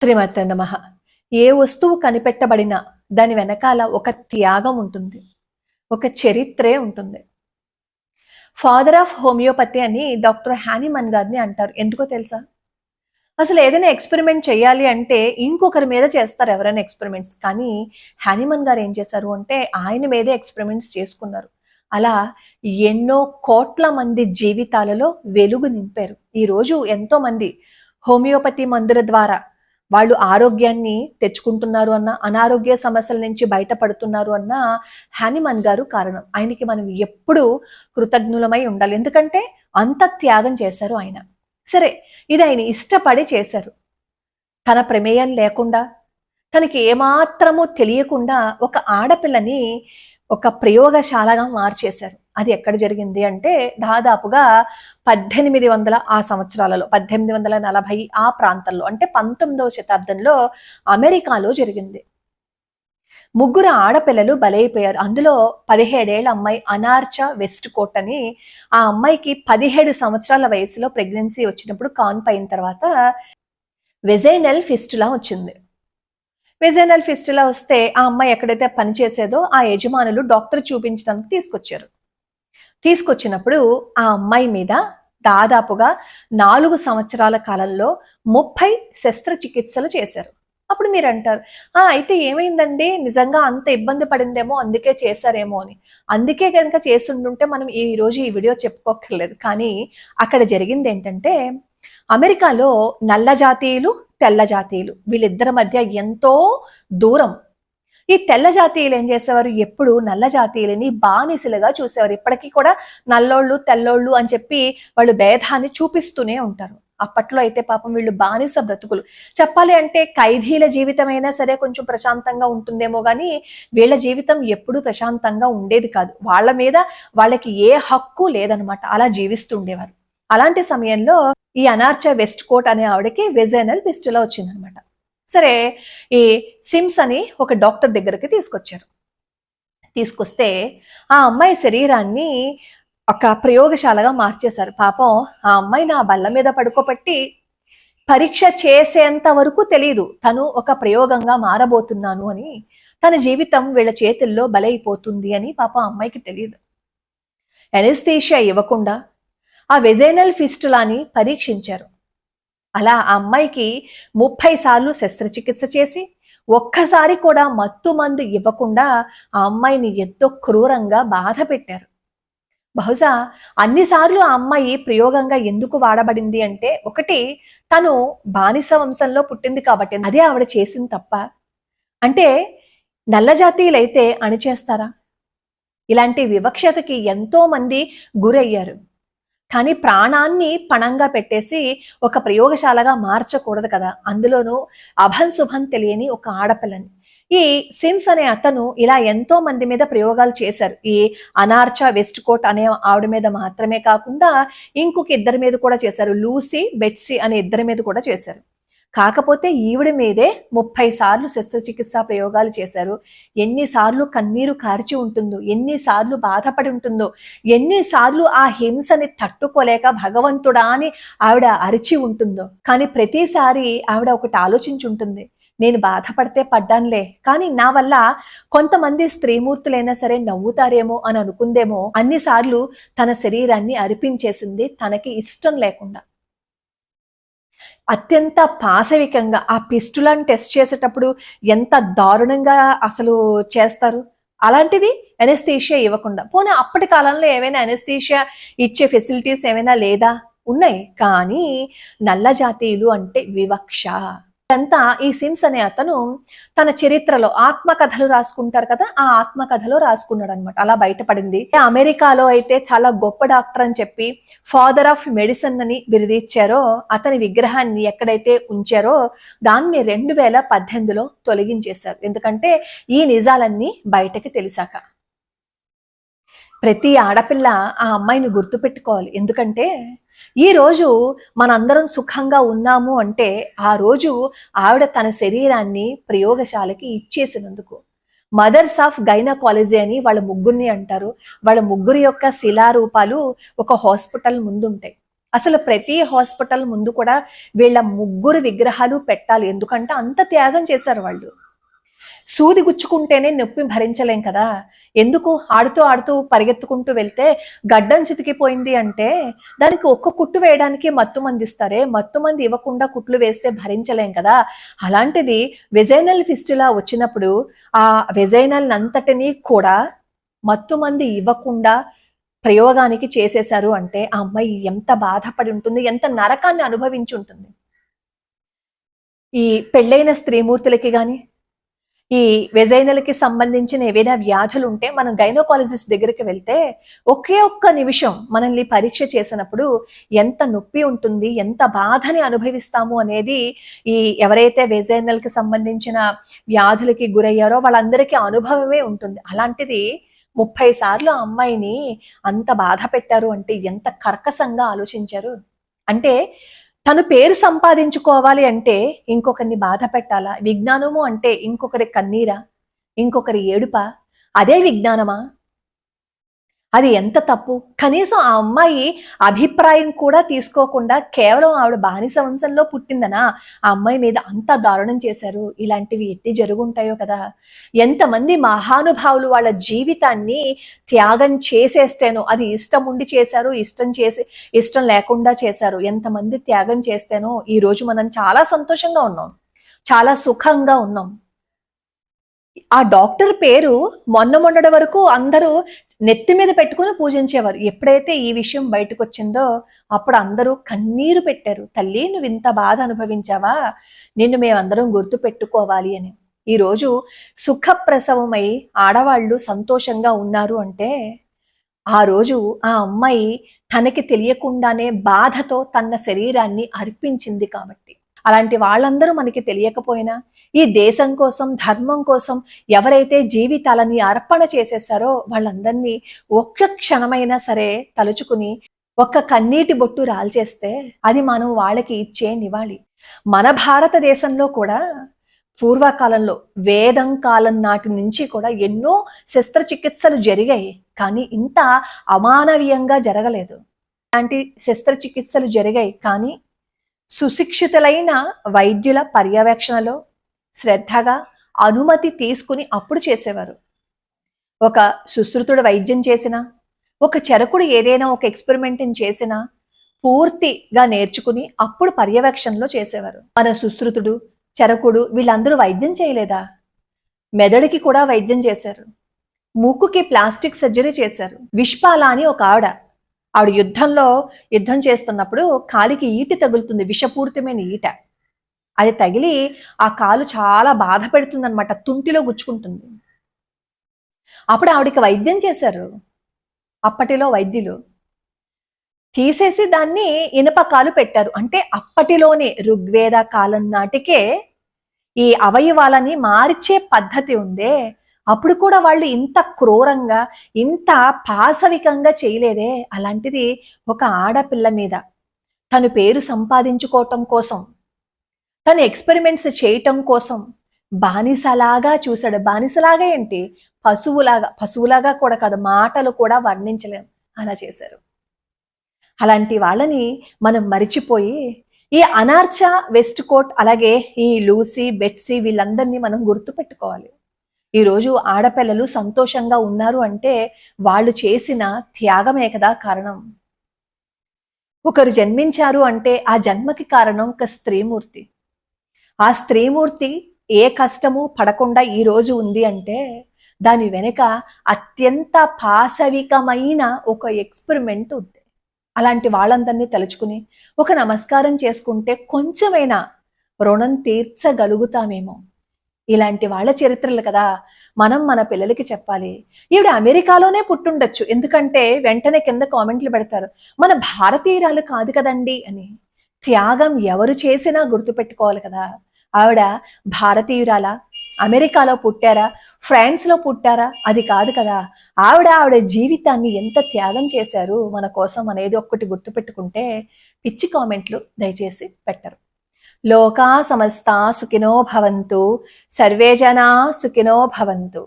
శ్రీమతే నమః. ఏ వస్తువు కనిపెట్టబడినా దాని వెనకాల ఒక త్యాగం ఉంటుంది, ఒక చరిత్రే ఉంటుంది. ఫాదర్ ఆఫ్ హోమియోపతి అని డాక్టర్ హానిమన్ గారిని అంటారు. ఎందుకో తెలుసా? అసలు ఏదైనా ఎక్స్పెరిమెంట్ చేయాలి అంటే ఇంకొకరి మీద చేస్తారు ఎవరైనా ఎక్స్పెరిమెంట్స్. కానీ హానిమన్ గారు ఏం చేశారు అంటే ఆయన మీదే ఎక్స్పెరిమెంట్స్ చేసుకున్నారు. అలా ఎన్నో కోట్ల మంది జీవితాలలో వెలుగు నింపారు. ఈరోజు ఎంతో మంది హోమియోపతి మందుల ద్వారా వాళ్ళు ఆరోగ్యాన్ని తెచ్చుకుంటున్నారు అన్న, అనారోగ్య సమస్యల నుంచి బయటపడుతున్నారు అన్న హానిమన్ గారు కారణం. ఆయనకి మనం ఎప్పుడూ కృతజ్ఞులమై ఉండాలి. ఎందుకంటే అంత త్యాగం చేశారు ఆయన. సరే, ఇది ఆయన ఇష్టపడి చేశారు. తన ప్రమేయం లేకుండా, తనకి ఏమాత్రమూ తెలియకుండా ఒక ఆడపిల్లని ఒక ప్రయోగశాలగా మార్చేశారు. అది ఎక్కడ జరిగింది అంటే దాదాపుగా 1800 ఆ సంవత్సరాలలో 1840 ఆ ప్రాంతంలో, అంటే 19వ శతాబ్దంలో అమెరికాలో జరిగింది. 3 ఆడపిల్లలు బలైపోయారు. అందులో 17 ఏళ్ల అమ్మాయి అనార్చా వెస్ట్ కోట్ అని, ఆ అమ్మాయికి 17 సంవత్సరాల వయసులో ప్రెగ్నెన్సీ వచ్చినప్పుడు కాన్పు అయిన తర్వాత వెజైనల్ ఫిస్టులా వచ్చింది. వెజైనల్ ఫిస్టులా వస్తే ఆ అమ్మాయి ఎక్కడైతే పనిచేసేదో ఆ యజమానులు డాక్టర్ చూపించడానికి తీసుకొచ్చినప్పుడు ఆ అమ్మాయి మీద దాదాపుగా 4 సంవత్సరాల కాలంలో 30 శస్త్రచికిత్సలు చేశారు. అప్పుడు మీరు అంటారు, అయితే ఏమైందండి, నిజంగా అంత ఇబ్బంది పడిందేమో అందుకే చేశారేమో అని. అందుకే కనుక చేసుండుంటే మనం ఈ రోజు ఈ వీడియో చెప్పుకోక్కర్లేదు. కానీ అక్కడ జరిగింది ఏంటంటే, అమెరికాలో నల్ల జాతీయులు, తెల్ల జాతీయులు వీళ్ళిద్దరి మధ్య ఎంతో దూరం. ఈ తెల్ల జాతీయులు ఏం చేసేవారు, ఎప్పుడు నల్ల జాతీయులని బానిసలుగా చూసేవారు. ఇప్పటికీ కూడా నల్లోళ్ళు తెల్లోళ్ళు అని చెప్పి వాళ్ళు భేదాన్ని చూపిస్తూనే ఉంటారు. అప్పట్లో అయితే పాపం వీళ్ళు బానిస బ్రతుకులు. చెప్పాలి అంటే ఖైదీల జీవితం అయినా సరే కొంచెం ప్రశాంతంగా ఉంటుందేమో కానీ వీళ్ళ జీవితం ఎప్పుడూ ప్రశాంతంగా ఉండేది కాదు. వాళ్ళ మీద వాళ్ళకి ఏ హక్కు లేదనమాట. అలా జీవిస్తుండేవారు. అలాంటి సమయంలో ఈ అనార్చా వెస్ట్ కోట్ అనే ఆవిడకి వెజైనల్ ఫిస్టులా వచ్చిందనమాట. సరే, ఈ సిమ్స్ అని ఒక డాక్టర్ దగ్గరికి తీసుకొస్తే ఆ అమ్మాయి శరీరాన్ని ఒక ప్రయోగశాలగా మార్చేశారు. పాపం ఆ అమ్మాయి నా బల్ల మీద పడుకోబెట్టి పరీక్ష చేసేంత వరకు తెలియదు తను ఒక ప్రయోగంగా మారబోతున్నాను అని, తన జీవితం వీళ్ళ చేతుల్లో బలైపోతుంది అని పాపం అమ్మాయికి తెలియదు. ఎనస్థీషియా ఇవ్వకుండా ఆ వెజైనల్ ఫిస్టులాని పరీక్షించారు. అలా ఆ అమ్మాయికి 30 సార్లు శస్త్రచికిత్స చేసి ఒక్కసారి కూడా మత్తు మందు ఇవ్వకుండా ఆ అమ్మాయిని ఎంతో క్రూరంగా బాధ పెట్టారు. బహుశా అన్నిసార్లు ఆ అమ్మాయి ప్రయోగంగా ఎందుకు వాడబడింది అంటే, ఒకటి తను బానిస వంశంలో పుట్టింది కాబట్టి అదే ఆవిడ చేసింది తప్ప. అంటే నల్ల జాతీయులైతే అణిచేస్తారా? ఇలాంటి వివక్షతకి ఎంతో మంది గురయ్యారు. కానీ ప్రాణాన్ని పణంగా పెట్టేసి ఒక ప్రయోగశాలగా మార్చకూడదు కదా. అందులోనూ అభంశుభం తెలియని ఒక ఆడపిల్లని. ఈ సిమ్స్ అనే అతను ఇలా ఎంతో మంది మీద ప్రయోగాలు చేశారు. ఈ అనార్చా వెస్ట్ కోట్ అనే ఆవిడ మీద మాత్రమే కాకుండా ఇంకొక 2 మీద కూడా చేశారు. లూసీ, బెట్సీ అనే 2 మీద కూడా చేశారు. కాకపోతే ఈవిడ మీదే 30 సార్లు శస్త్రచికిత్సా ప్రయోగాలు చేశారు. ఎన్నిసార్లు కన్నీరు కార్చి ఉంటుందో, ఎన్నిసార్లు బాధపడి ఉంటుందో, ఎన్నిసార్లు ఆ హింసని తట్టుకోలేక భగవంతుడా అని ఆవిడ అరిచి ఉంటుందో. కానీ ప్రతిసారి ఆవిడ ఒకటి ఆలోచించుంటుంది, నేను బాధపడితే పడ్డానులే, కానీ నా వల్ల కొంతమంది స్త్రీమూర్తులైనా సరే నవ్వుతారేమో అని అనుకుందేమో. అన్నిసార్లు తన శరీరాన్ని అర్పించేసింది తనకి ఇష్టం లేకుండా. అత్యంత పాశవికంగా ఆ పిస్టులను టెస్ట్ చేసేటప్పుడు ఎంత దారుణంగా అసలు చేస్తారు. అలాంటిది ఎనస్థీషియా ఇవ్వకుండా. పోనీ అప్పటి కాలంలో ఏమైనా ఎనస్థీషియా ఇచ్చే ఫెసిలిటీస్ ఏమైనా లేదా? ఉన్నాయి. కానీ నల్ల జాతీయులు అంటే వివక్ష. అంతా ఈ సిమ్స్ అనే అతను తన చరిత్రలో ఆత్మకథలు రాసుకుంటారు కదా, ఆ ఆత్మకథలో రాసుకున్నాడు అనమాట. అలా బయటపడింది. అమెరికాలో అయితే చాలా గొప్ప డాక్టర్ అని చెప్పి ఫాదర్ ఆఫ్ మెడిసిన్ అని బిరుదిచ్చారో, అతని విగ్రహాన్ని ఎక్కడైతే ఉంచారో దాన్ని 2018లో తొలగించేశారు. ఎందుకంటే ఈ నిజాలన్నీ బయటకి తెలిసాక. ప్రతి ఆడపిల్ల ఆ అమ్మాయిని గుర్తుపెట్టుకోవాలి. ఎందుకంటే ఈ రోజు మనందరం సుఖంగా ఉన్నాము అంటే ఆ రోజు ఆవిడ తన శరీరాన్ని ప్రయోగశాలకి ఇచ్చేసినందుకు. మదర్స్ ఆఫ్ గైనకాలజీ అని వాళ్ళ ముగ్గురిని అంటారు. వాళ్ళ ముగ్గురి యొక్క శిలారూపాలు ఒక హాస్పిటల్ ముందుంటాయి. అసలు ప్రతి హాస్పిటల్ ముందు కూడా వీళ్ళ ముగ్గురు విగ్రహాలు పెట్టాలి. ఎందుకంటే అంత త్యాగం చేశారు వాళ్ళు. సూది గుచ్చుకుంటేనే నొప్పి భరించలేం కదా. ఎందుకు ఆడుతూ ఆడుతూ పరిగెత్తుకుంటూ వెళ్తే గడ్డం చితికిపోయింది అంటే దానికి ఒక్క కుట్టు వేయడానికి మత్తు మంది ఇస్తారే, మత్తు మంది ఇవ్వకుండా కుట్లు వేస్తే భరించలేం కదా. అలాంటిది వెజైనల్ ఫిస్టులా వచ్చినప్పుడు ఆ వెజైనల్ అంతటినీ కూడా మత్తు మంది ఇవ్వకుండా ప్రయోగానికి చేసేశారు అంటే ఆ అమ్మాయి ఎంత బాధపడి ఉంటుంది, ఎంత నరకాన్ని అనుభవించి ఉంటుంది. ఈ పెళ్ళైన స్త్రీమూర్తులకి గాని ఈ వెజైనల్కి సంబంధించిన ఏవైనా వ్యాధులు ఉంటే మనం గైనోకాలజిస్ట్ దగ్గరికి వెళ్తే ఒకే ఒక్క నిమిషం మనల్ని పరీక్ష చేసినప్పుడు ఎంత నొప్పి ఉంటుంది, ఎంత బాధని అనుభవిస్తాము అనేది ఈ ఎవరైతే వెజైనల్కి సంబంధించిన వ్యాధులకి గురయ్యారో వాళ్ళందరికీ అనుభవమే ఉంటుంది. అలాంటిది 30 సార్లు ఆ అమ్మాయిని అంత బాధ పెట్టారు అంటే ఎంత కర్కశంగా ఆలోచించారు. అంటే తను పేరు సంపాదించుకోవాలి అంటే ఇంకొకరిని బాధ పెట్టాలా? విజ్ఞానము అంటే ఇంకొకరి కన్నీరా, ఇంకొకరి ఏడుపా? అదే విజ్ఞానమా? అది ఎంత తప్పు. కనీసం ఆ అమ్మాయి అభిప్రాయం కూడా తీసుకోకుండా కేవలం ఆవిడ బానిస వంశంలో పుట్టిందనా ఆ అమ్మాయి మీద అంత దారుణం చేశారు. ఇలాంటివి ఎట్టి జరుగుంటాయో కదా. ఎంతమంది మహానుభావులు వాళ్ళ జీవితాన్ని త్యాగం చేసేస్తేనో, అది ఇష్టం ఉండి చేశారు, ఇష్టం లేకుండా చేశారు. ఎంతమంది త్యాగం చేస్తేనో ఈ రోజు మనం చాలా సంతోషంగా ఉన్నాం, చాలా సుఖంగా ఉన్నాం. ఆ డాక్టర్ పేరు మొన్నటి వరకు అందరూ నెత్తి మీద పెట్టుకుని పూజించేవారు. ఎప్పుడైతే ఈ విషయం బయటకు వచ్చిందో అప్పుడు అందరూ కన్నీరు పెట్టారు. తల్లి, నువ్వు ఇంత బాధ అనుభవించావా, నిన్ను మేమందరం గుర్తు పెట్టుకోవాలి అని. ఈరోజు సుఖప్రసవమై ఆడవాళ్ళు సంతోషంగా ఉన్నారు అంటే ఆ రోజు ఆ అమ్మాయి తనకి తెలియకుండానే బాధతో తన శరీరాన్ని అర్పించింది కాబట్టి. అలాంటి వాళ్ళందరూ మనకి తెలియకపోయినా ఈ దేశం కోసం, ధర్మం కోసం ఎవరైతే జీవితాలని అర్పణ చేసేసారో వాళ్ళందరినీ ఒక్క క్షణమైనా సరే తలుచుకుని ఒక్క కన్నీటి బొట్టు రాల్చేస్తే అది మనం వాళ్ళకి ఇచ్చే నివాళి. మన భారతదేశంలో కూడా పూర్వకాలంలో వేదం కాలం నాటి నుంచి కూడా ఎన్నో శస్త్రచికిత్సలు జరిగాయి, కానీ ఇంత అమానవీయంగా జరగలేదు. అలాంటి శస్త్రచికిత్సలు జరిగాయి, కానీ సుశిక్షితులైన వైద్యుల పర్యవేక్షణలో శ్రద్ధగా అనుమతి తీసుకుని అప్పుడు చేసేవారు. ఒక సుశ్రుతుడు వైద్యం చేసినా, ఒక చరకుడు ఏదైనా ఒక ఎక్స్పెరిమెంట్ చేసినా పూర్తిగా నేర్చుకుని అప్పుడు పర్యవేక్షణలో చేసేవారు. మన సుశ్రుతుడు, చరకుడు వీళ్ళందరూ వైద్యం చేయలేదా? మెదడుకి కూడా వైద్యం చేశారు, ముక్కుకి ప్లాస్టిక్ సర్జరీ చేశారు. విష్పాల అని ఒక ఆవిడ యుద్ధం చేస్తున్నప్పుడు కాలికి ఈట తగులుతుంది, విషపూరితమైన ఈట. అది తగిలి ఆ కాలు చాలా బాధ పెడుతుంది అనమాట, తుంటిలో గుచ్చుకుంటుంది. అప్పుడు ఆవిడకి వైద్యం చేశారు. అప్పటిలో వైద్యులు తీసేసి దాన్ని ఇనుప కాలు పెట్టారు. అంటే అప్పటిలోనే ఋగ్వేద కాలం నాటికే ఈ అవయవాలని మార్చే పద్ధతి ఉందే, అప్పుడు కూడా వాళ్ళు ఇంత క్రూరంగా, ఇంత పాశవికంగా చేయలేదే. అలాంటిది ఒక ఆడపిల్ల మీద తను పేరు సంపాదించుకోవటం కోసం, తను ఎక్స్పెరిమెంట్స్ చేయటం కోసం బానిసలాగా చూశాడు. బానిసలాగా ఏంటి, పశువులాగా కూడా కాదు, మాటలు కూడా వర్ణించలేం అలా చేశారు. అలాంటి వాళ్ళని మనం మరిచిపోయి ఈ అనార్చ, వెస్ట్ కోట్, అలాగే ఈ లూసీ, బెట్సీ వీళ్ళందరినీ మనం గుర్తు పెట్టుకోవాలి. ఈరోజు ఆడపిల్లలు సంతోషంగా ఉన్నారు అంటే వాళ్ళు చేసిన త్యాగమే కదా కారణం. ఒకరు జన్మించారు అంటే ఆ జన్మకి కారణం ఒక స్త్రీమూర్తి. ఆ స్త్రీమూర్తి ఏ కష్టము పడకుండా ఈ రోజు ఉంది అంటే దాని వెనుక అత్యంత పాశవికమైన ఒక ఎక్స్పెరిమెంట్ ఉంది. అలాంటి వాళ్ళందరినీ తలుచుకుని ఒక నమస్కారం చేసుకుంటే కొంచెమైనా రుణం తీర్చగలుగుతామేమో. ఇలాంటి వాళ్ళ చరిత్రలు కదా మనం మన పిల్లలకి చెప్పాలి. ఈవిడ అమెరికాలోనే పుట్టుండొచ్చు, ఎందుకంటే వెంటనే కింద కామెంట్లు పెడతారు మన భారతీయురాలు కాదు కదండి అని. త్యాగం ఎవరు చేసినా గుర్తుపెట్టుకోవాలి కదా. ఆవిడ భారతీయురాలా, అమెరికాలో పుట్టారా, ఫ్రాన్స్లో పుట్టారా, అది కాదు కదా. ఆవిడ జీవితాన్ని ఎంత త్యాగం చేశారు మన కోసం అనేది ఒక్కటి గుర్తుపెట్టుకుంటే పిచ్చి కామెంట్లు దయచేసి పెట్టరు. లోకా సమస్తా సుఖినో భవంతు, సర్వే జనా సుఖినో భవంతు.